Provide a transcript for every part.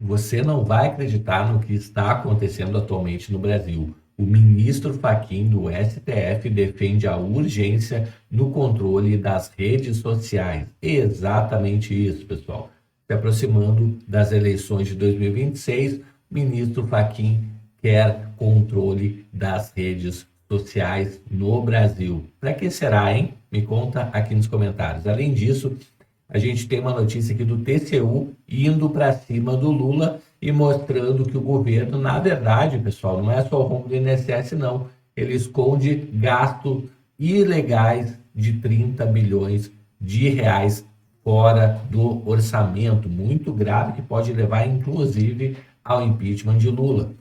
Você não vai acreditar no que está acontecendo atualmente no Brasil. O ministro Fachin do STF defende a urgência no controle das redes sociais. Exatamente isso, pessoal. Se aproximando das eleições de 2026, o ministro Fachin quer controle das redes sociais no Brasil. Para que será, hein? Me conta aqui nos comentários. Além disso, a gente tem uma notícia aqui do TCU indo para cima do Lula e mostrando que o governo, na verdade, pessoal, não é só o rombo do INSS, não. Ele esconde gastos ilegais de 30 bilhões de reais fora do orçamento. Muito grave, que pode levar, inclusive, ao impeachment de Lula.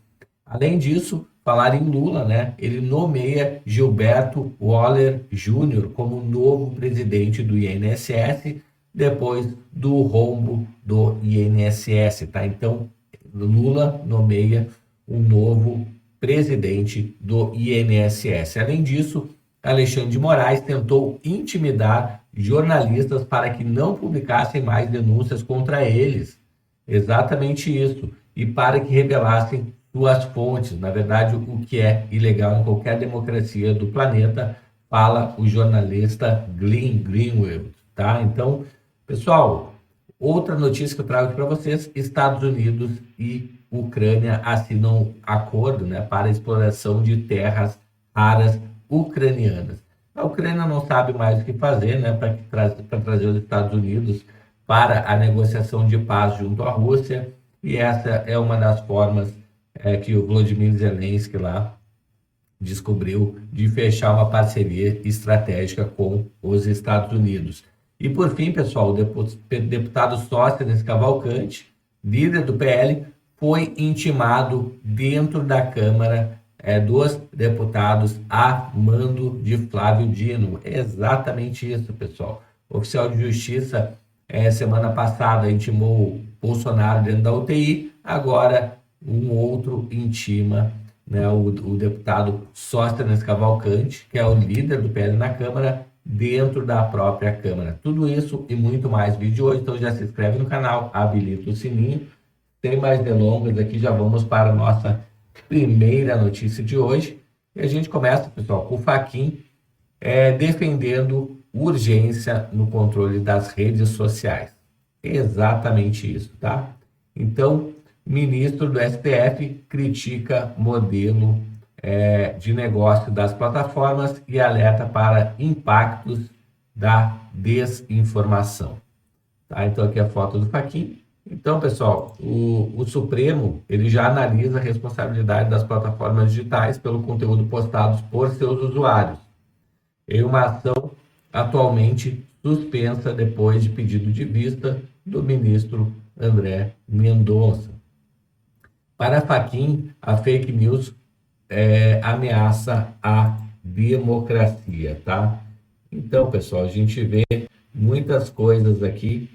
Além disso, falar em Lula, né? Ele nomeia Gilberto Waller Júnior como novo presidente do INSS, depois do rombo do INSS, tá? Então, Lula nomeia um novo presidente do INSS. Além disso, Alexandre de Moraes tentou intimidar jornalistas para que não publicassem mais denúncias contra eles. Exatamente isso. E para que revelassem suas fontes. Na verdade, o que é ilegal em qualquer democracia do planeta, fala o jornalista Glenn Greenwald, tá? Então, pessoal, outra notícia que eu trago aqui para vocês: Estados Unidos e Ucrânia assinam acordo, né, para a exploração de terras raras ucranianas. A Ucrânia não sabe mais o que fazer, né, para trazer os Estados Unidos para a negociação de paz junto à Rússia, e essa é uma das formas que o Volodymyr Zelensky lá descobriu de fechar uma parceria estratégica com os Estados Unidos. E por fim, pessoal, o deputado Sóstenes Cavalcante, líder do PL, foi intimado dentro da Câmara dos Deputados a mando de Flávio Dino. É exatamente isso, pessoal. O oficial de justiça, semana passada, intimou Bolsonaro dentro da UTI, agora um outro intima, né, o deputado Sóstenes Cavalcante, que é o líder do PL na Câmara, dentro da própria Câmara. Tudo isso e muito mais vídeo de hoje, então já se inscreve no canal, habilita o sininho. Sem mais delongas, aqui já vamos para a nossa primeira notícia de hoje. E a gente começa, pessoal, com o Fachin defendendo urgência no controle das redes sociais. Exatamente isso, tá? Então, ministro do STF critica modelo de negócio das plataformas e alerta para impactos da desinformação. Tá? Então, aqui a foto do Fachin. Então, pessoal, o Supremo ele já analisa a responsabilidade das plataformas digitais pelo conteúdo postado por seus usuários, em uma ação atualmente suspensa depois de pedido de vista do ministro André Mendonça. Para Fachin, a fake news ameaça a democracia, tá? Então, pessoal, a gente vê muitas coisas aqui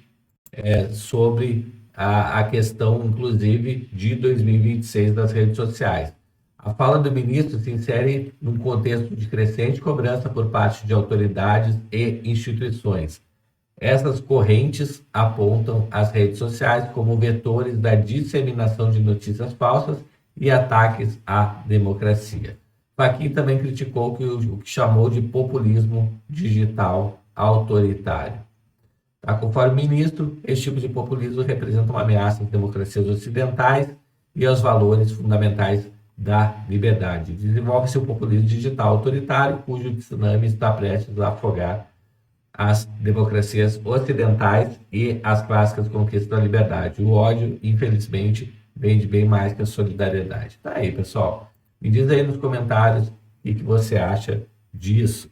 sobre a questão, inclusive, de 2026 das redes sociais. A fala do ministro se insere num contexto de crescente cobrança por parte de autoridades e instituições. Essas correntes apontam as redes sociais como vetores da disseminação de notícias falsas e ataques à democracia. Fachin também criticou o que chamou de populismo digital autoritário. Tá? Conforme o ministro, esse tipo de populismo representa uma ameaça às democracias ocidentais e aos valores fundamentais da liberdade. Desenvolve-se o populismo digital autoritário, cujo tsunami está prestes a afogar as democracias ocidentais e as clássicas conquistas da liberdade. O ódio, infelizmente, vende bem mais que a solidariedade. Tá aí, pessoal. Me diz aí nos comentários o que você acha disso.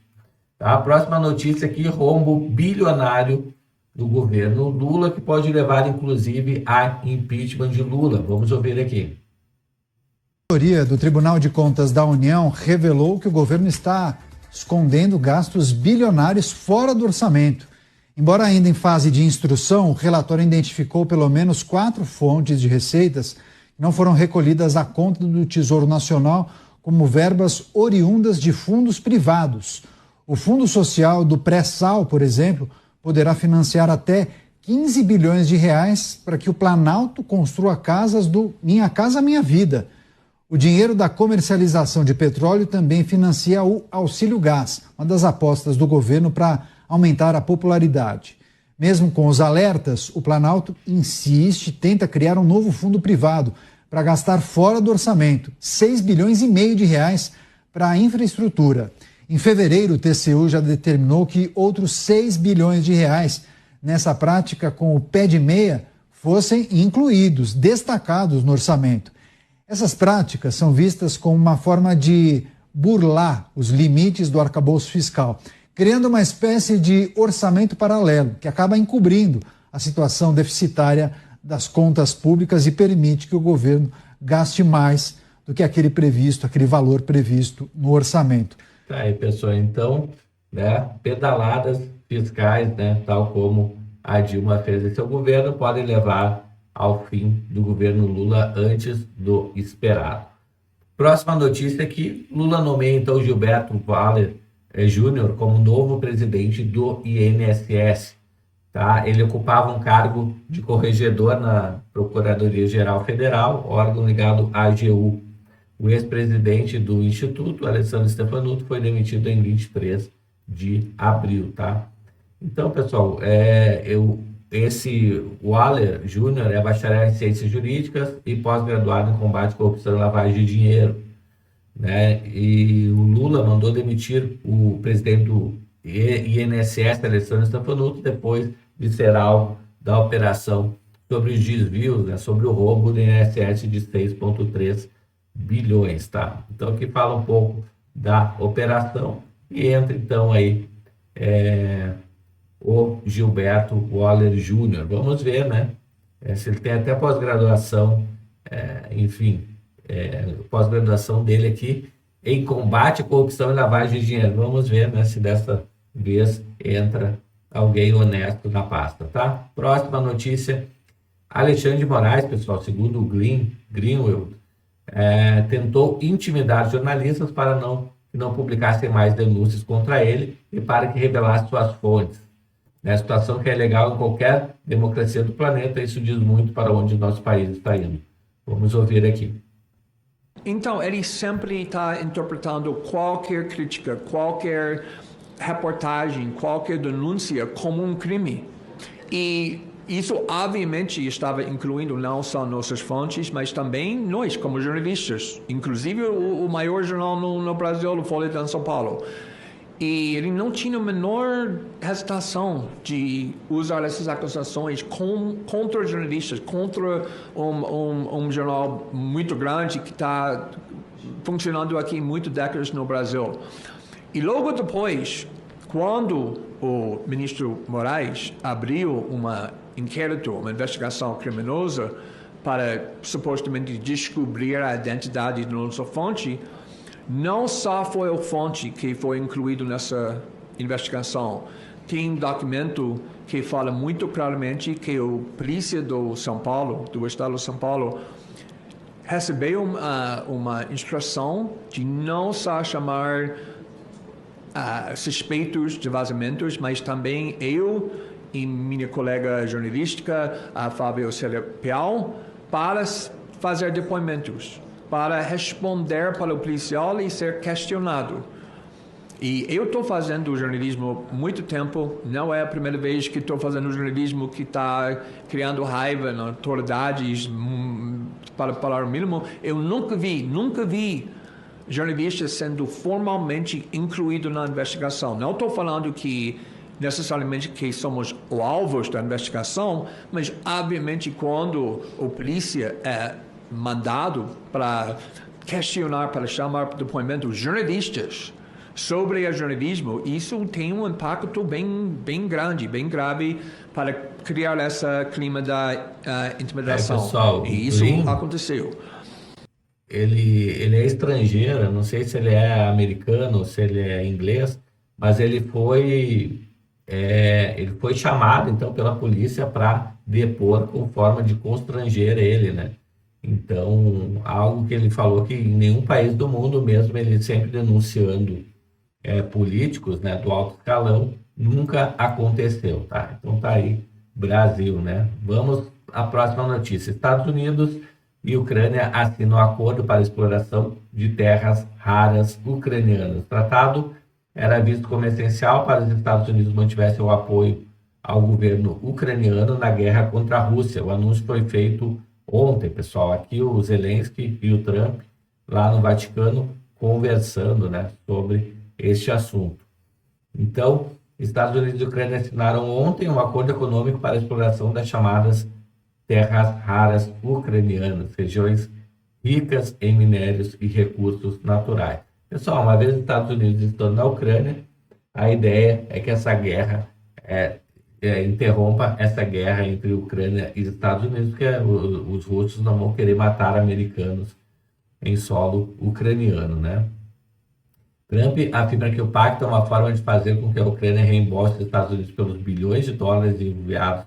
Tá? A próxima notícia aqui: rombo bilionário do governo Lula, que pode levar, inclusive, a impeachment de Lula. Vamos ouvir aqui. A auditoria do Tribunal de Contas da União revelou que o governo está escondendo gastos bilionários fora do orçamento. Embora ainda em fase de instrução, o relatório identificou pelo menos 4 fontes de receitas que não foram recolhidas à conta do Tesouro Nacional como verbas oriundas de fundos privados. O Fundo Social do Pré-Sal, por exemplo, poderá financiar até 15 bilhões de reais para que o Planalto construa casas do Minha Casa Minha Vida. O dinheiro da comercialização de petróleo também financia o Auxílio Gás, uma das apostas do governo para aumentar a popularidade. Mesmo com os alertas, o Planalto insiste, tenta criar um novo fundo privado para gastar fora do orçamento, 6 bilhões e meio de reais para a infraestrutura. Em fevereiro, o TCU já determinou que outros 6 bilhões de reais nessa prática com o pé de meia fossem incluídos, destacados no orçamento. Essas práticas são vistas como uma forma de burlar os limites do arcabouço fiscal, criando uma espécie de orçamento paralelo, que acaba encobrindo a situação deficitária das contas públicas e permite que o governo gaste mais do que aquele valor previsto no orçamento. Tá aí, pessoal, então, né, pedaladas fiscais, né, tal como a Dilma fez em seu governo, podem levar ao fim do governo Lula antes do esperado. Próxima notícia é que Lula nomeia, então, Gilberto Valer Júnior como novo presidente do INSS. Tá? Ele ocupava um cargo de corregedor na Procuradoria-Geral Federal, órgão ligado à AGU. O ex-presidente do Instituto, Alessandro Stefanuto, foi demitido em 23 de abril. Tá? Então, pessoal, esse Valer Júnior é bacharel em Ciências Jurídicas e pós-graduado em combate à corrupção e lavagem de dinheiro. Né? E o Lula mandou demitir o presidente do INSS, Alessandro Stefanuto, depois de ser alvo da operação sobre os desvios, né? Sobre o roubo do INSS de 6,3 bilhões. Tá? Então, aqui fala um pouco da operação e entra, então, aí o Gilberto Valer Júnior. Vamos ver, né? Se ele tem até pós-graduação, enfim, pós-graduação dele aqui em combate à corrupção e lavagem de dinheiro. Vamos ver, né, se dessa vez entra alguém honesto na pasta, tá? Próxima notícia. Alexandre de Moraes, pessoal, segundo o Greenwald, tentou intimidar jornalistas para que não publicassem mais denúncias contra ele e para que revelasse suas fontes. A situação que é legal em qualquer democracia do planeta, isso diz muito para onde o nosso país está indo. Vamos ouvir aqui. Então, ele sempre está interpretando qualquer crítica, qualquer reportagem, qualquer denúncia como um crime. E isso, obviamente, estava incluindo não só nossas fontes, mas também nós, como jornalistas. Inclusive, o maior jornal no Brasil, o Folha de São Paulo. E ele não tinha a menor hesitação de usar essas acusações contra jornalistas, contra um jornal muito grande que está funcionando aqui muitas décadas no Brasil. E logo depois, quando o ministro Moraes abriu uma investigação criminosa para supostamente descobrir a identidade da nossa fonte, não só foi a fonte que foi incluído nessa investigação. Tem um documento que fala muito claramente que o polícia do estado de São Paulo, recebeu uma instrução de não só chamar suspeitos de vazamentos, mas também eu e minha colega jornalística, a Fábio Célia Peal, para fazer depoimentos, para responder para o policial e ser questionado. E eu estou fazendo jornalismo há muito tempo, não é a primeira vez que estou fazendo jornalismo que está criando raiva nas autoridades, para falar o mínimo. Eu nunca vi jornalistas sendo formalmente incluído na investigação. Não estou falando que necessariamente que somos os alvos da investigação, mas obviamente quando o polícia é mandado para questionar, para chamar para depoimento jornalistas sobre o jornalismo, isso tem um impacto bem grande, bem grave para criar esse clima da intimidação. Pessoal, e isso aconteceu. Ele é estrangeiro, não sei se ele é americano ou se ele é inglês, mas ele foi chamado então pela polícia para depor com forma de constranger ele, né? Então, algo que ele falou que em nenhum país do mundo, mesmo ele sempre denunciando políticos, né, do alto escalão, nunca aconteceu, tá? Então tá aí Brasil, né? Vamos à próxima notícia. Estados Unidos e Ucrânia assinam acordo para exploração de terras raras ucranianas. O tratado era visto como essencial para os Estados Unidos mantivessem o apoio ao governo ucraniano na guerra contra a Rússia. O anúncio foi feito ontem, pessoal. Aqui o Zelensky e o Trump, lá no Vaticano, conversando, né, sobre este assunto. Então, Estados Unidos e Ucrânia assinaram ontem um acordo econômico para a exploração das chamadas terras raras ucranianas, regiões ricas em minérios e recursos naturais. Pessoal, uma vez os Estados Unidos estando na Ucrânia, a ideia é que essa guerra interrompa essa guerra entre Ucrânia e Estados Unidos, porque os russos não vão querer matar americanos em solo ucraniano, né? Trump afirma que o pacto é uma forma de fazer com que a Ucrânia reembolse os Estados Unidos pelos bilhões de dólares enviados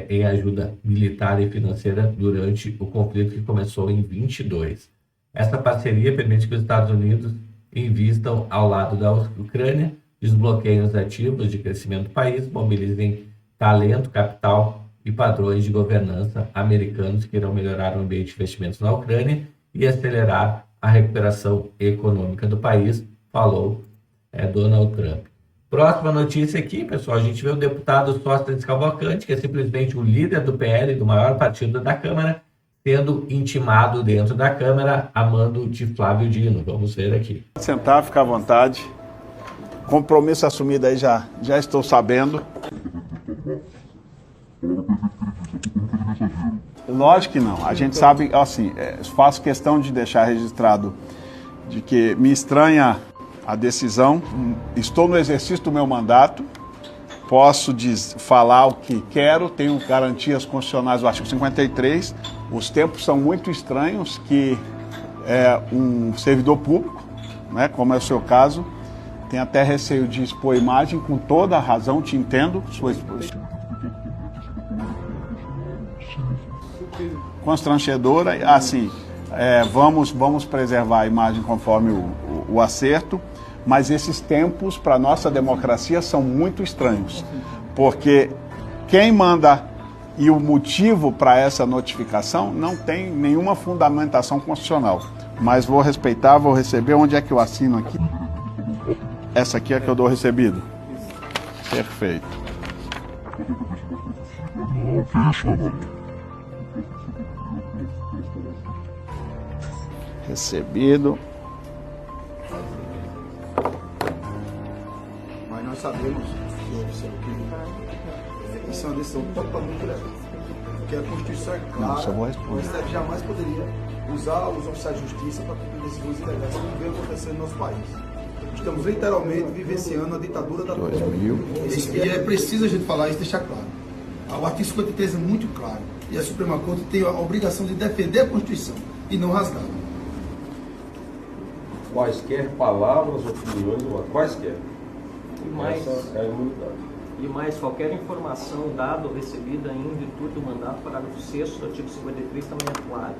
em ajuda militar e financeira durante o conflito que começou em 22. Essa parceria permite que os Estados Unidos invistam ao lado da Ucrânia, desbloqueiem os ativos de crescimento do país, mobilizem talento, capital e padrões de governança americanos que irão melhorar o ambiente de investimentos na Ucrânia e acelerar a recuperação econômica do país, falou Donald Trump. Próxima notícia aqui, pessoal, a gente vê o deputado Sóstenes Cavalcante, que é simplesmente o líder do PL, do maior partido da Câmara, sendo intimado dentro da Câmara a mando de Flávio Dino. Vamos ver aqui. Sentar, ficar à vontade. Compromisso assumido aí já estou sabendo. Lógico que não. A gente sabe, assim, faço questão de deixar registrado de que me estranha a decisão. Estou no exercício do meu mandato. Posso falar o que quero, tenho garantias constitucionais do artigo 53. Os tempos são muito estranhos que um servidor público, né, como é o seu caso, tem até receio de expor imagem, com toda a razão, te entendo, sua exposição constrangedora, assim, vamos preservar a imagem conforme o acerto, mas esses tempos para a nossa democracia são muito estranhos, porque quem manda e o motivo para essa notificação não tem nenhuma fundamentação constitucional, mas vou respeitar, vou receber. Onde é que eu assino aqui? Essa aqui é que eu dou recebido? Perfeito. Recebido. Mas nós sabemos que isso é uma decisão totalmente legal. Porque a Constituição é clara, o STF jamais poderia usar os oficiais de justiça para cumprir decisões ilegais, como vem acontecendo no nosso país. Estamos literalmente vivenciando a ditadura da Constituição. E é preciso a gente falar isso e deixar claro. O artigo 53 é muito claro. E a Suprema Corte tem a obrigação de defender a Constituição e não rasgá-la. Quaisquer palavras, opiniões, quaisquer. E mais, qualquer informação dada ou recebida em virtude do mandato, parágrafo 6º do artigo 53 também é claro.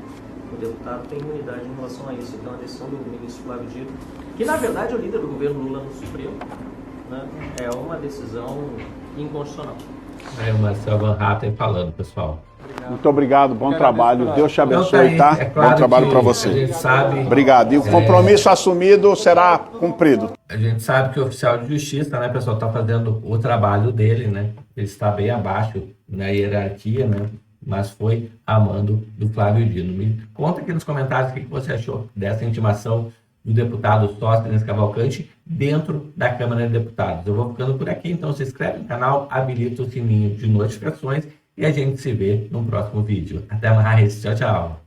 O deputado tem imunidade em relação a isso. Então, a decisão do ministro Flávio Dino, que na verdade é o líder do governo Lula no Supremo, né, é uma decisão inconstitucional. É o Marcel Van Hatten falando, pessoal. Muito obrigado, bom trabalho. Deus te abençoe, Então, tá? é claro Bom trabalho para que você. A gente sabe, Obrigado. E o compromisso assumido será cumprido. a gente sabe que o oficial de justiça, né, pessoal, está fazendo o trabalho dele, né? Ele está bem abaixo na hierarquia, né? Mas foi a mando do Flávio Dino. Me conta aqui nos comentários o que você achou dessa intimação do deputado Sóstenes Cavalcante dentro da Câmara de Deputados. Eu vou ficando por aqui, então se inscreve no canal, habilita o sininho de notificações e a gente se vê no próximo vídeo. Até mais, tchau, tchau.